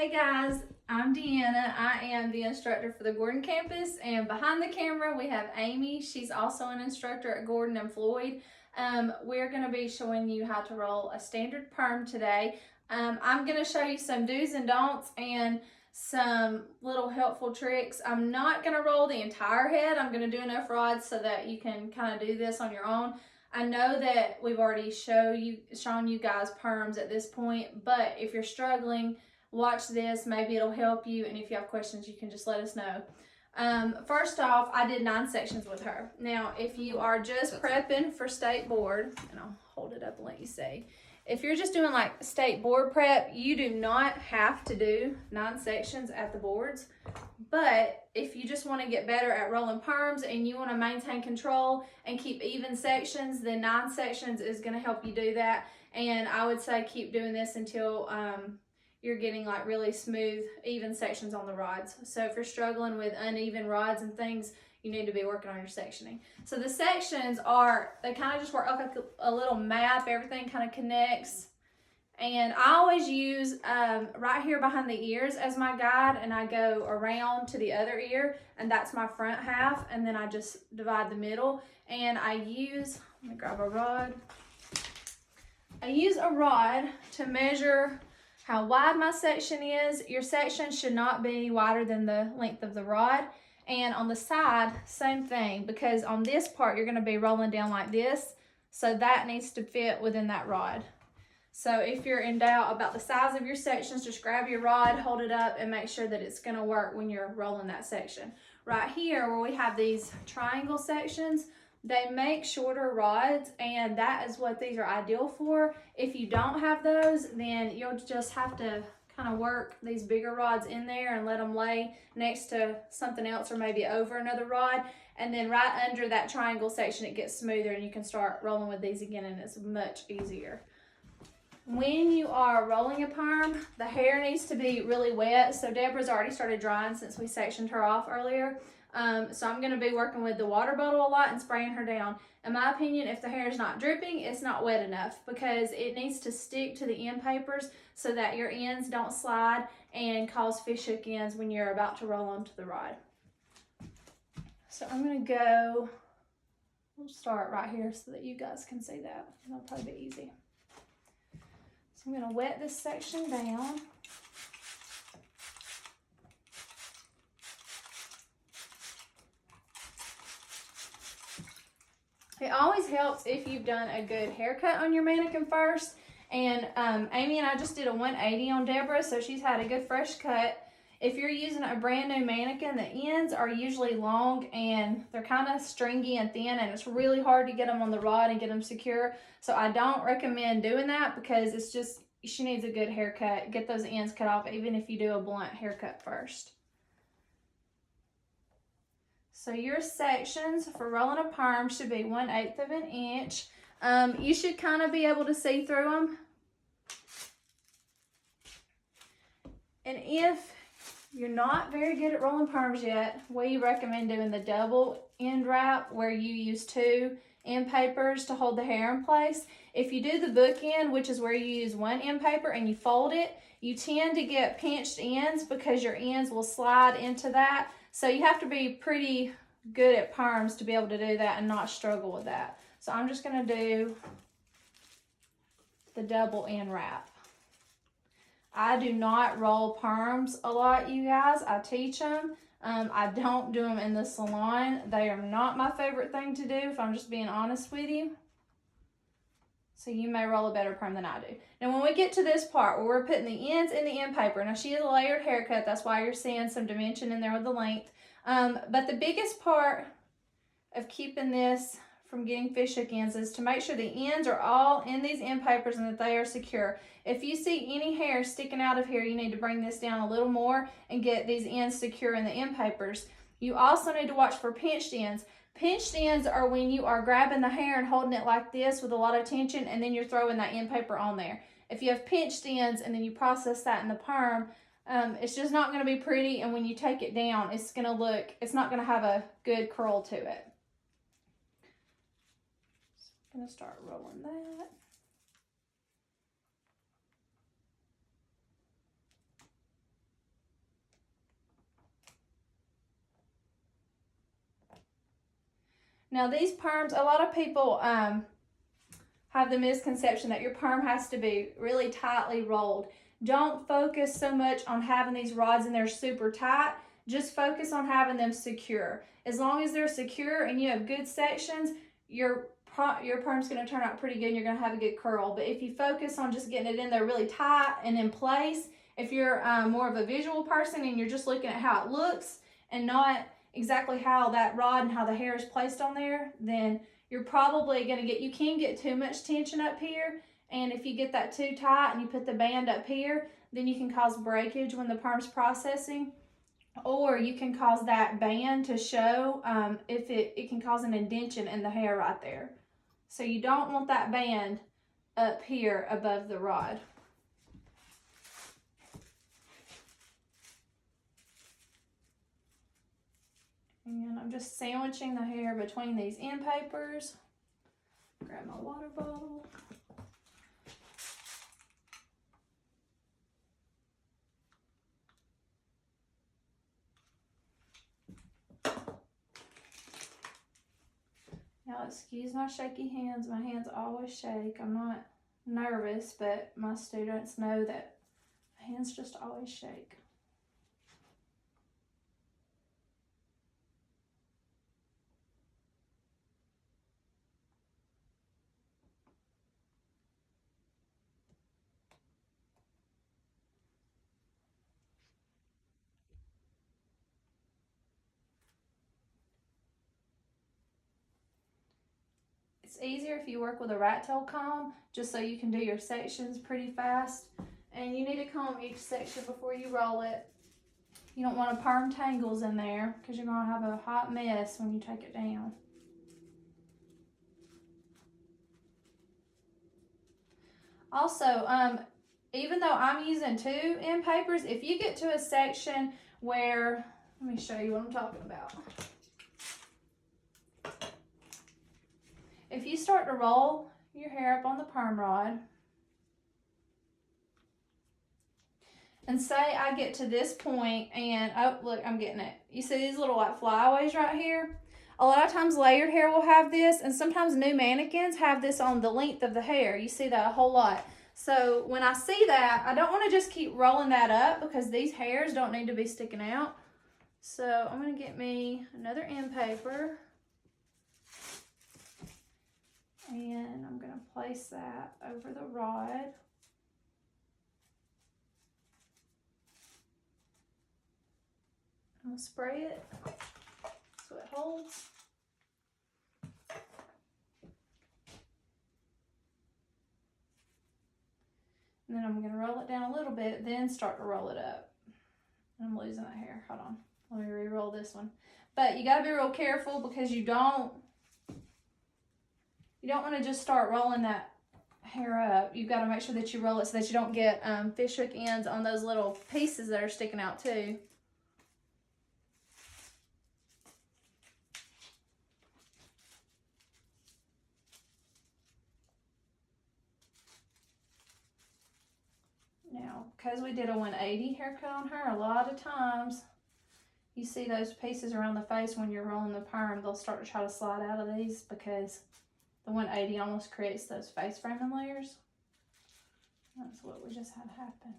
Hey guys, I'm Deanna. I am the instructor for the Gordon campus, and behind the camera we have Amy. She's also an instructor at Gordon and Floyd. We're going to be showing you how to roll a standard perm today. I'm going to show you some do's and don'ts and some little helpful tricks. I'm not going to roll the entire head. I'm going to do enough rods so that you can kind of do this on your own. I know that we've already shown you guys perms at this point, but if you're struggling, watch this. Maybe it'll help you, and if you have questions, you can just let us know. First off, I did 9 sections with her. Now, if you are just prepping for state board, and I'll hold it up and let you see. If you're just doing like state board prep, you do not have to do 9 sections at the boards. But if you just want to get better at rolling perms and you want to maintain control and keep even sections, then 9 sections is going to help you do that. And I would say keep doing this until you're getting like really smooth, even sections on the rods. So if you're struggling with uneven rods and things, you need to be working on your sectioning. So the sections they kind of just work like a little map. Everything kind of connects. And I always use right here behind the ears as my guide, and I go around to the other ear, and that's my front half, and then I just divide the middle. And let me grab a rod. I use a rod to measure how wide my section is. Your section should not be wider than the length of the rod. And on the side, same thing, because on this part, you're gonna be rolling down like this. So that needs to fit within that rod. So if you're in doubt about the size of your sections, just grab your rod, hold it up, and make sure that it's gonna work when you're rolling that section. Right here, where we have these triangle sections, they make shorter rods, and that is what these are ideal for. If you don't have those, then you'll just have to kind of work these bigger rods in there and let them lay next to something else or maybe over another rod. And then right under that triangle section, it gets smoother and you can start rolling with these again, and it's much easier. When you are rolling a perm, the hair needs to be really wet. So Deborah's already started drying since we sectioned her off earlier. So I'm going to be working with the water bottle a lot and spraying her down. In my opinion, if the hair is not dripping, it's not wet enough, because it needs to stick to the end papers so that your ends don't slide and cause fish hook ends when you're about to roll onto the rod. So I'm going to we'll start right here so that you guys can see that. That'll probably be easy. So I'm going to wet this section down. It always helps if you've done a good haircut on your mannequin first. And Amy and I just did a 180 on Deborah, so she's had a good fresh cut. If you're using a brand new mannequin, the ends are usually long and they're kind of stringy and thin, and it's really hard to get them on the rod and get them secure. So I don't recommend doing that, because it's just, she needs a good haircut. Get those ends cut off, even if you do a blunt haircut first. So your sections for rolling a perm should be 1/8 of an inch. You should kind of be able to see through them. And if you're not very good at rolling perms yet, we recommend doing the double end wrap, where you use 2 end papers to hold the hair in place. If you do the book end, which is where you use 1 end paper and you fold it, you tend to get pinched ends because your ends will slide into that. So you have to be pretty good at perms to be able to do that and not struggle with that. So I'm just going to do the double end wrap. I do not roll perms a lot, you guys. I teach them. I don't do them in the salon. They are not my favorite thing to do, if I'm just being honest with you. So you may roll a better perm than I do. Now when we get to this part where we're putting the ends in the end paper, now she has a layered haircut, that's why you're seeing some dimension in there with the length. But the biggest part of keeping this from getting fish hook ends is to make sure the ends are all in these end papers and that they are secure. If you see any hair sticking out of here, you need to bring this down a little more and get these ends secure in the end papers. You also need to watch for pinched ends. Pinched ends are when you are grabbing the hair and holding it like this with a lot of tension, and then you're throwing that end paper on there. If you have pinched ends and then you process that in the perm, it's just not going to be pretty, and when you take it down, it's not going to have a good curl to it. So I'm going to start rolling that. Now these perms, a lot of people have the misconception that your perm has to be really tightly rolled. Don't focus so much on having these rods in there super tight. Just focus on having them secure. As long as they're secure and you have good sections, your perm's going to turn out pretty good and you're going to have a good curl. But if you focus on just getting it in there really tight and in place, if you're more of a visual person and you're just looking at how it looks and not exactly how that rod and how the hair is placed on there, then you're probably going to you can get too much tension up here. And if you get that too tight and you put the band up here, then you can cause breakage when the perm's processing. Or you can cause that band to show, if it can cause an indentation in the hair right there. So you don't want that band up here above the rod. And I'm just sandwiching the hair between these end papers. Grab my water bottle. Now excuse my shaky hands. My hands always shake. I'm not nervous, but my students know that my hands just always shake. It's easier if you work with a rat tail comb, just so you can do your sections pretty fast. And you need to comb each section before you roll it. You don't want to perm tangles in there because you're going to have a hot mess when you take it down. Also, even though I'm using 2 end papers, if you get to a section where, let me show you what I'm talking about. If you start to roll your hair up on the perm rod, and say I get to this point and, oh, look, I'm getting it. You see these little like flyaways right here? A lot of times layered hair will have this, and sometimes new mannequins have this on the length of the hair. You see that a whole lot. So when I see that, I don't want to just keep rolling that up because these hairs don't need to be sticking out. So I'm going to get me another end paper. And I'm going to place that over the rod. I'm going to spray it so it holds. And then I'm going to roll it down a little bit, then start to roll it up. I'm losing that hair. Hold on. Let me re-roll this one. But you got to be real careful because you don't want to just start rolling that hair up. You've got to make sure that you roll it so that you don't get fish hook ends on those little pieces that are sticking out too. Now, because we did a 180 haircut on her, a lot of times you see those pieces around the face when you're rolling the perm, they'll start to try to slide out of these because the 180 almost creates those face framing layers. That's what we just had happen.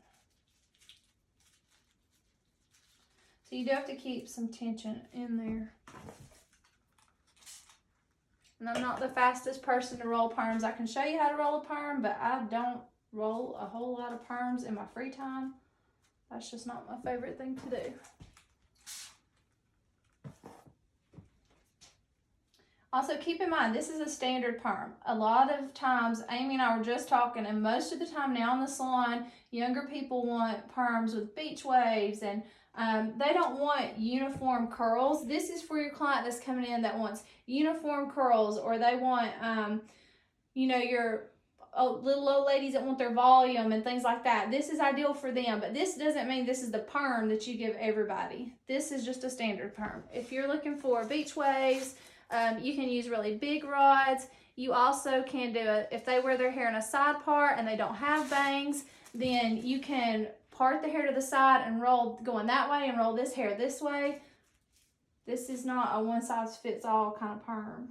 So you do have to keep some tension in there. And I'm not the fastest person to roll perms. I can show you how to roll a perm, but I don't roll a whole lot of perms in my free time. That's just not my favorite thing to do. Also, keep in mind, this is a standard perm. A lot of times, Amy and I were just talking, and most of the time now in the salon, younger people want perms with beach waves, and they don't want uniform curls. This is for your client that's coming in that wants uniform curls, or they want, you know, your little old ladies that want their volume and things like that. This is ideal for them, but this doesn't mean this is the perm that you give everybody. This is just a standard perm. If you're looking for beach waves, you can use really big rods. You also can do it if they wear their hair in a side part and they don't have bangs, then you can part the hair to the side and roll going that way and roll this hair this way. This is not a one size fits all kind of perm.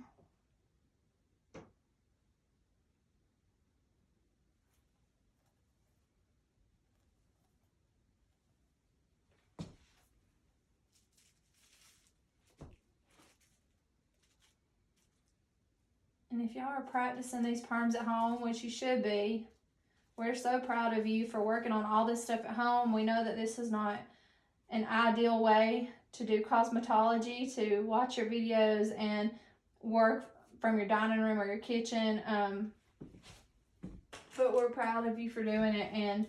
And if y'all are practicing these perms at home, which you should be, we're so proud of you for working on all this stuff at home. We know that this is not an ideal way to do cosmetology, to watch your videos and work from your dining room or your kitchen. But we're proud of you for doing it, and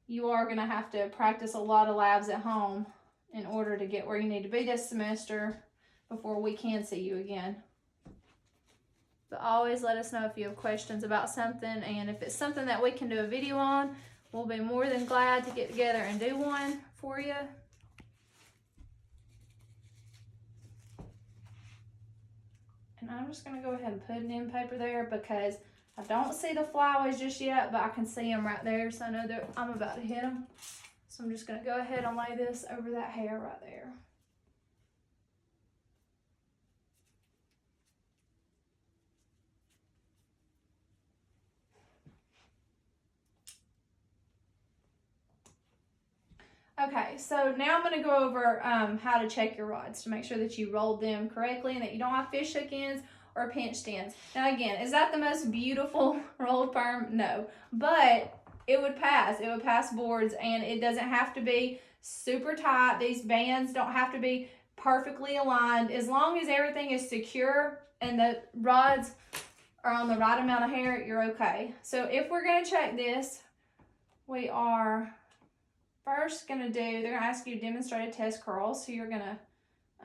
you are going to have to practice a lot of labs at home in order to get where you need to be this semester before we can see you again. But always let us know if you have questions about something, and if it's something that we can do a video on, we'll be more than glad to get together and do one for you. And I'm just going to go ahead and put an end paper there because I don't see the flyaways just yet, but I can see them right there, so I know that I'm about to hit them. So I'm just going to go ahead and lay this over that hair right there. Okay, so now I'm going to go over how to check your rods to make sure that you rolled them correctly and that you don't have fish hook ends or pinched ends. Now again, is that the most beautiful rolled perm? No, but it would pass. It would pass boards, and it doesn't have to be super tight. These bands don't have to be perfectly aligned. As long as everything is secure and the rods are on the right amount of hair, you're okay. So if we're going to check this, we are first they're going to ask you to demonstrate a test curl. So you're going to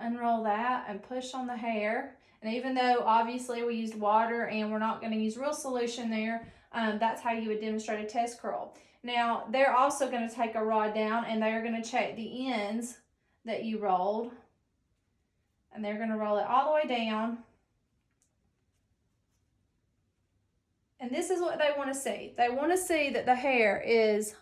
unroll that and push on the hair. And even though obviously we used water and we're not going to use real solution there, that's how you would demonstrate a test curl. Now they're also going to take a rod down and they're going to check the ends that you rolled. And they're going to roll it all the way down. And this is what they want to see. They want to see that the hair is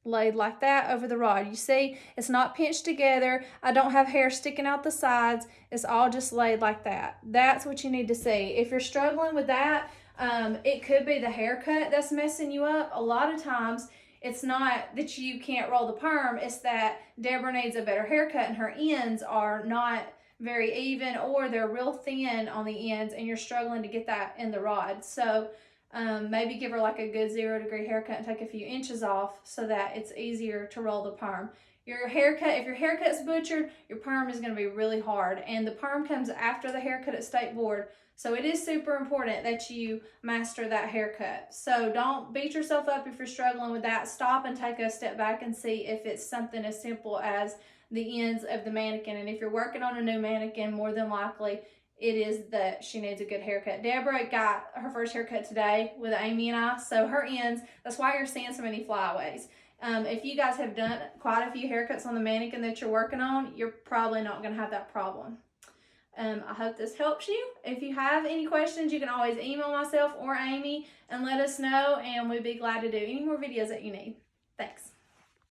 laid like that over the rod. You see, it's not pinched together. I don't have hair sticking out the sides. It's all just laid like that. That's what you need to see. If you're struggling with that, it could be the haircut that's messing you up. A lot of times, it's not that you can't roll the perm. It's that Deborah needs a better haircut and her ends are not very even, or they're real thin on the ends and you're struggling to get that in the rod. So maybe give her like a good 0-degree haircut and take a few inches off so that it's easier to roll the perm. Your haircut, if your haircut's butchered, your perm is going to be really hard, and the perm comes after the haircut at State Board. So it is super important that you master that haircut. So don't beat yourself up if you're struggling with that. Stop and take a step back and see if it's something as simple as the ends of the mannequin. And if you're working on a new mannequin, more than likely it is that she needs a good haircut. Deborah got her first haircut today with Amy and I, so her ends, that's why you're seeing so many flyaways. If you guys have done quite a few haircuts on the mannequin that you're working on, you're probably not going to have that problem. I hope this helps you. If you have any questions, you can always email myself or Amy and let us know, and we'd be glad to do any more videos that you need. Thanks.